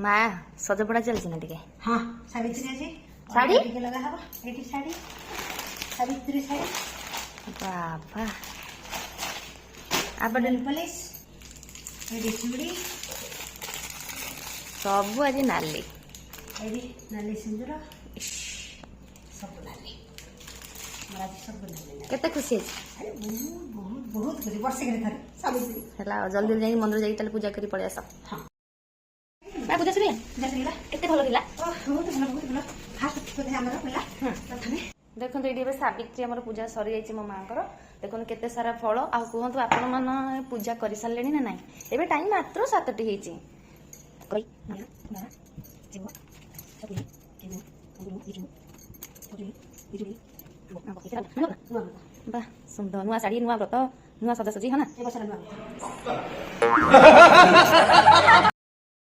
माँ सजपड़ा चलती ना टिके हाँ सावित्री आज साड़ी टिके लगा हवा एटी साड़ी सावित्री साड़ी बाबा आप नेल पॉलिश एटी चूड़ी सब आज नाली एटी नाली सिंदूर सब नाली मोर आज सब नाली केते खुशी है अरे बहुत बहुत बहुत खुशी वर्ष के थरे सावित्री हला जल्दी जाई मंदिर जाई ताले पूजा करी पड़े आस हाँ मैं पूजा सरी जसरीला केते भलो दिला बहुत भलो फास्ट कोते हमर पहिला प्रथमे देखो ये सावित्री आम पूजा सरी जाइए मो माँ देखो केते सारा फल आ कहतु आपण मन पूजा कर सारे ना ना एबे टाइम मात्र 7टी होती बा सुंदर नुआ साड़ी नुआ व्रत नुआ सजासजी है ना